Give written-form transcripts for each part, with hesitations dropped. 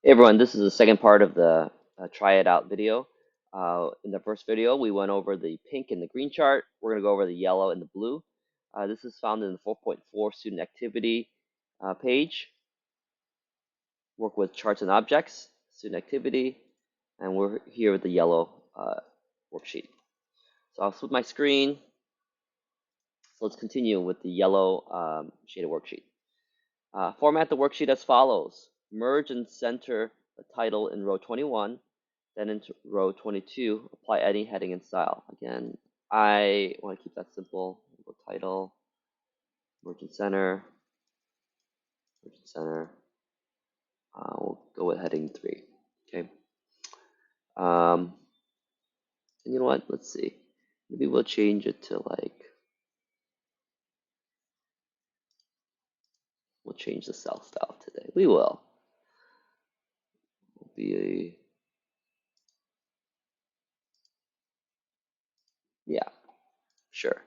Hey everyone, this is the second part of the try it out video. In the first video, we went over the pink and the green chart. We're going to go over the yellow and the blue. This is found in the 4.4 student activity page. Work with charts and objects, student activity, and we're here with the yellow worksheet. So I'll flip my screen. So let's continue with the yellow shaded worksheet. Format the worksheet as follows. Merge and center the title in row 21, then into row 22, apply any heading and style. Again, I want to keep that simple. We'll go title, merge and center, merge and center. We'll go with heading 3. Okay. And you know what? Let's see. Maybe we'll change it to we'll change the cell style today. We will. Will be yeah, sure.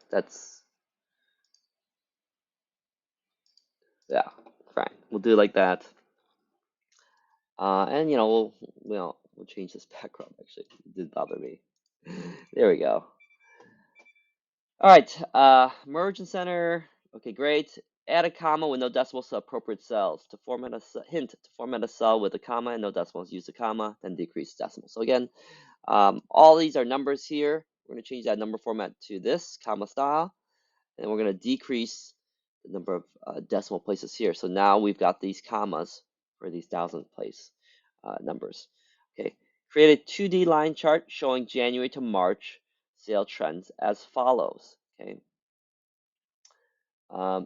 Yeah, fine. We'll do it like that. And we'll change this background actually. It did bother me. There we go. All right, merge and center. Okay, great. Add a comma with no decimals to appropriate cells. To format to format a cell with a comma and no decimals, use a comma, then decrease decimals. So again, all these are numbers here. We're going to change that number format to this comma style, and we're going to decrease the number of decimal places here. So now we've got these commas for these thousand place numbers. Okay, create a 2D line chart showing January to March sale trends as follows. Okay,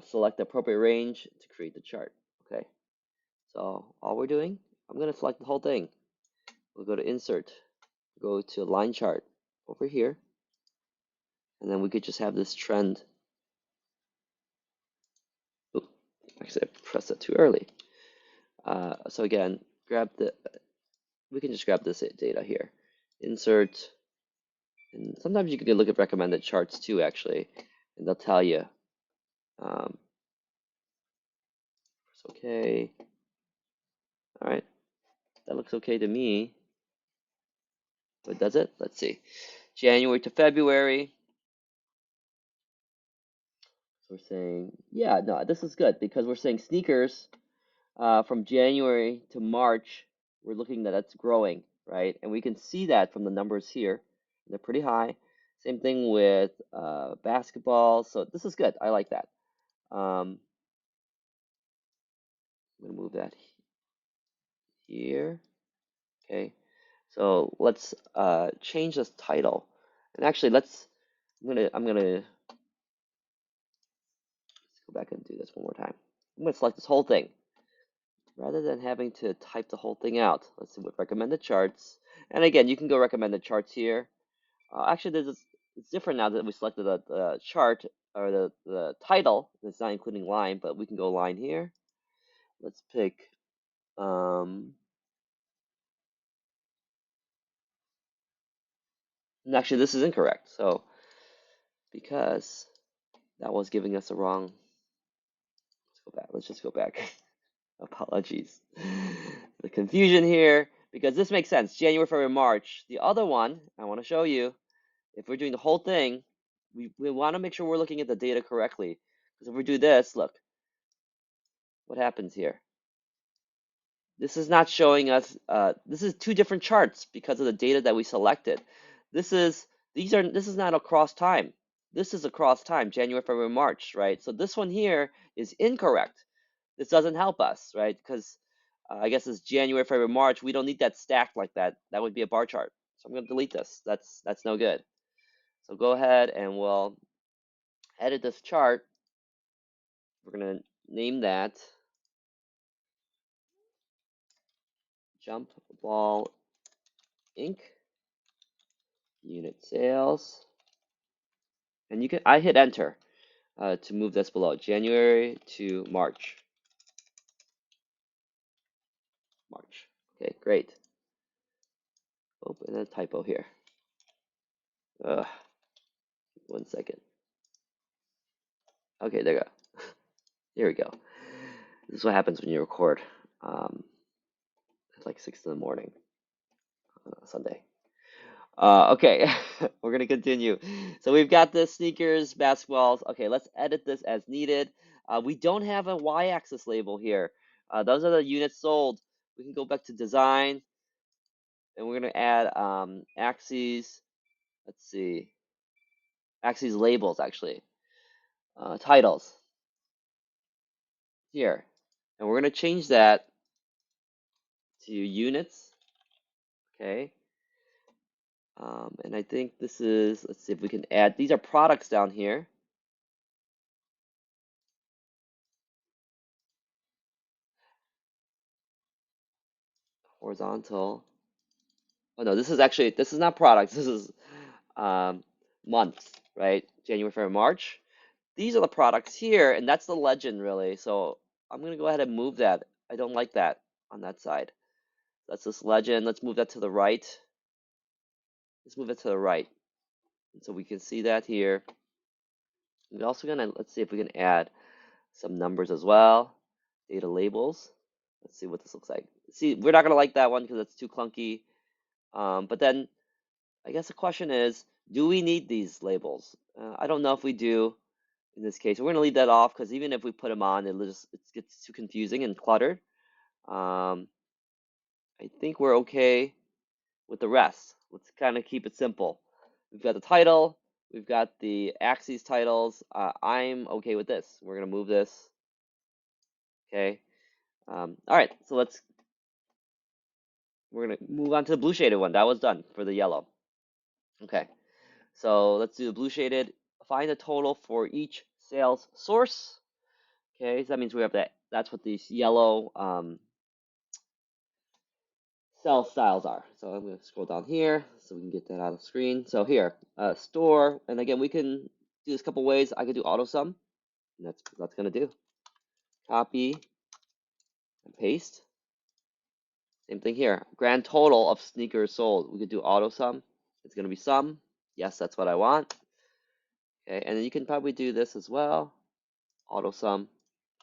select the appropriate range to create the chart. Okay, so all we're doing, I'm going to select the whole thing. We'll go to Insert, go to Line Chart over here, and then we could just have this trend. Oops, actually, I pressed it too early. So again, we can just grab this data here. Insert, and sometimes you can look at recommended charts too, actually, and they'll tell you. It's okay. All right, that looks okay to me. But does it? Let's see. January to February. So we're saying, yeah, no, this is good because we're saying sneakers from January to March, we're looking that that's growing, right? And we can see that from the numbers here. They're pretty high. Same thing with basketball. So this is good. I like that. I'm gonna move that here. Okay. So let's change this title. And actually, I'm gonna go back and do this one more time. I'm gonna select this whole thing. Rather than having to type the whole thing out, let's see what recommended charts. And again, you can go recommended charts here. Actually, it's different now that we selected the chart or the title. It's not including line, but we can go line here. Let's pick. And actually, this is incorrect. So because that was giving us a wrong. Let's go back. Let's just go back. Apologies. The confusion here because this makes sense. January, February, March. The other one I want to show you. If we're doing the whole thing, we want to make sure we're looking at the data correctly. Because if we do this, look, what happens here? This is not showing us, this is two different charts because of the data that we selected. This is not across time. This is across time, January, February, March, right? So this one here is incorrect. This doesn't help us, right? Because I guess it's January, February, March. We don't need that stacked like that. That would be a bar chart. So I'm going to delete this. That's no good. So go ahead and we'll edit this chart. We're going to name that Jump Ball Inc. Unit sales. And I hit enter to move this below January to March. March. Okay, great. Oh, and a typo here. Ugh, 1 second. Okay, there we go. Here we go. This is what happens when you record. Like like 6 in the morning on a Sunday. Okay, we're gonna continue. So we've got the sneakers, basketballs. Okay, let's edit this as needed. We don't have a y-axis label here. Those are the units sold. We can go back to design, and we're gonna add axes. Let's see, axes labels actually. Titles here, and we're gonna change that to units. Okay. And I think this is, let's see if we can add, these are products down here. Horizontal. Oh no, this is not products. This is months, right? January, February, March. These are the products here, and that's the legend really. So I'm gonna go ahead and move that. I don't like that on that side. That's this legend. Let's move that to the right. Let's move it to the right. And so we can see that here. We're also gonna, let's see if we can add some numbers as well. Data labels. Let's see what this looks like. See, we're not gonna like that one because it's too clunky. But then I guess the question is, do we need these labels? I don't know if we do in this case. We're gonna leave that off because even if we put them on, it gets too confusing and cluttered. I think we're okay with the rest. Let's kind of keep it simple. We've got the title, we've got the axes titles. I'm okay with this. We're gonna move this. Okay. All right, so we're gonna move on to the blue shaded one. That was done for the yellow. Okay, so let's do the blue shaded. Find the total for each sales source. Okay, so that means we have that. That's what these yellow cell styles are. So I'm gonna scroll down here so we can get that out of screen. So here, store, and again we can do this a couple ways. I could do auto sum, and that's gonna do. Copy and paste. Same thing here. Grand total of sneakers sold. We could do auto sum. It's gonna be sum. Yes, that's what I want. Okay, and then you can probably do this as well. Auto sum.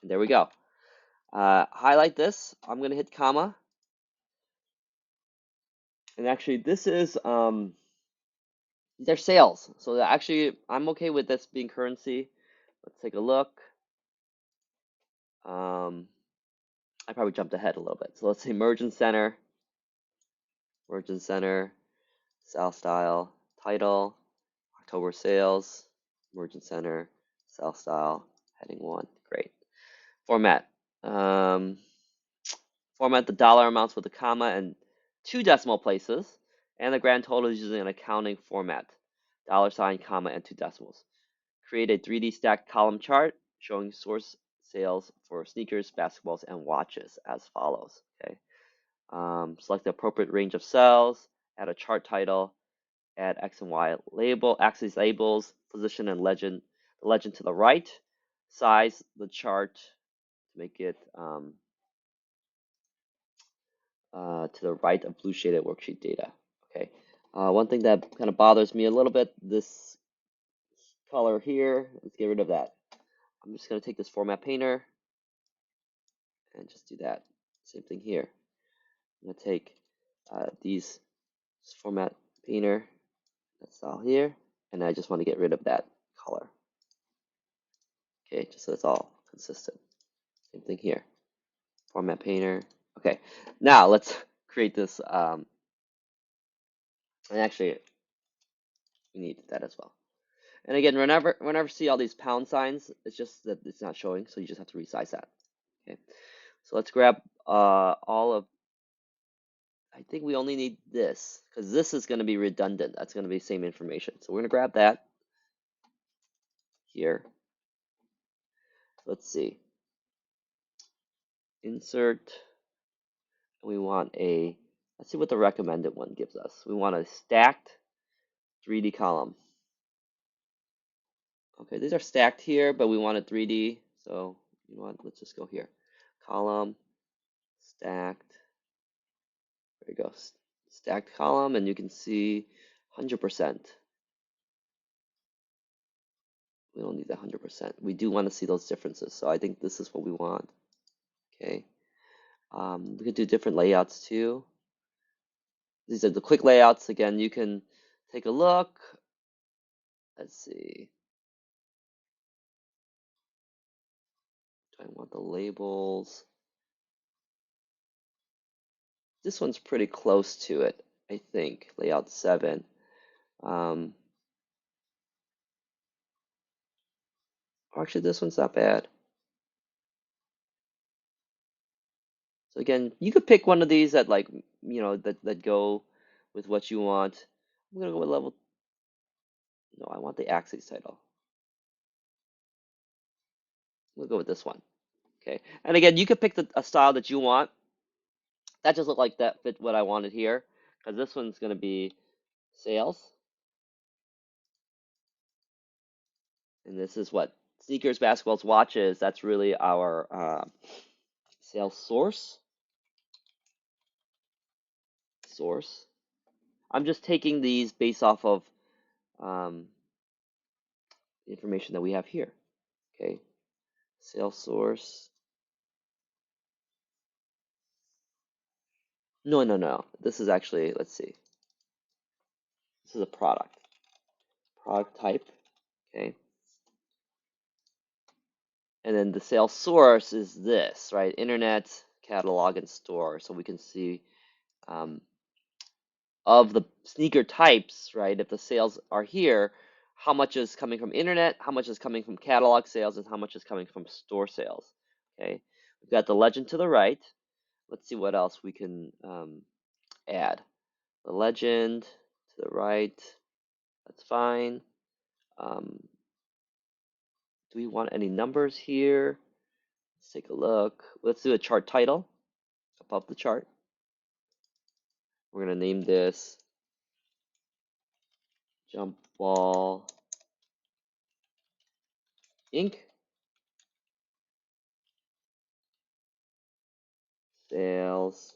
And there we go. Highlight this. I'm gonna hit comma. And actually, this is these are sales. So actually, I'm okay with this being currency. Let's take a look. I probably jumped ahead a little bit. So let's say Merchant Center, South Style, title, October sales, Merchant Center, South Style, heading 1. Great. Format. Um, Format the dollar amounts with a comma and 2 decimal places, and the grand total is using an accounting format, $, comma, and 2 decimals. Create a 3D stacked column chart showing source sales for sneakers, basketballs, and watches as follows. Okay. Select the appropriate range of cells, add a chart title, add X and Y axis labels, position and legend, the legend to the right, size the chart to make it to the right of blue shaded worksheet data. Okay. One thing that kind of bothers me a little bit, this color here, let's get rid of that. I'm just going to take this format painter and just do that. Same thing here. I'm going to take these format painter, that style here, and I just want to get rid of that color. Okay, just so it's all consistent. Same thing here. Format painter. Okay, now let's create this. And actually, we need that as well. And again, whenever you see all these pound signs, it's just that it's not showing, so you just have to resize that. Okay, so let's grab all of. I think we only need this because this is going to be redundant. That's going to be the same information. So we're going to grab that here. Let's see. Insert. We want a. Let's see what the recommended one gives us. We want a stacked 3D column. Okay, these are stacked here, but we want a 3D. So you know what? Let's just go here. Column, stacked. There we go. Stacked column, and you can see 100%. We don't need that 100%. We do want to see those differences. So I think this is what we want. Okay. We could do different layouts too. These are the quick layouts. Again, you can take a look. Let's see. Do I want the labels? This one's pretty close to it, I think. Layout 7. Or actually, this one's not bad. So again, you could pick one of these that that go with what you want. I'm gonna go with level. No, I want the axis title. We'll go with this one. Okay. And again, you could pick a style that you want. That just looked like that fit what I wanted here, because this one's gonna be sales, and this is what sneakers, basketballs, watches. That's really our sales source. I'm just taking these based off of the information that we have here. Okay, sales source. No. This is actually, let's see. This is a product. Product type. Okay. And then the sales source is this, right? Internet, catalog, and store. So we can see of the sneaker types, right? If the sales are here, how much is coming from internet, how much is coming from catalog sales, and how much is coming from store sales. Okay. We've got the legend to the right. Let's see what else we can add. The legend to the right. That's fine. Do we want any numbers here? Let's take a look. Let's do a chart title above the chart. We're going to name this Jump Ball Inc. Sales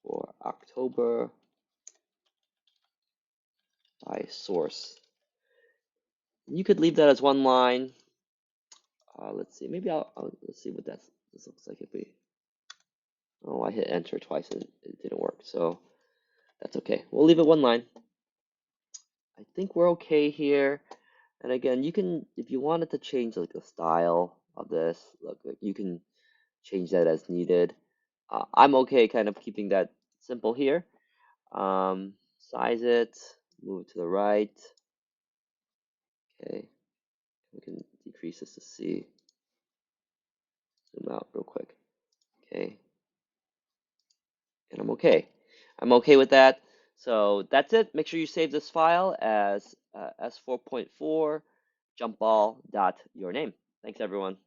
for October by source. You could leave that as one line. Let's see. Maybe let's see what this looks like. Oh, I hit enter twice and it didn't work. So that's okay. We'll leave it one line. I think we're okay here. And again, you can, if you wanted to change like the style of this, look, you can change that as needed. I'm okay kind of keeping that simple here. Size it, move it to the right. Okay, we can decrease this to C. Zoom out real quick. Okay, and I'm okay. I'm okay with that. So that's it. Make sure you save this file as s4.4 jumpball.yourname. Thanks, everyone.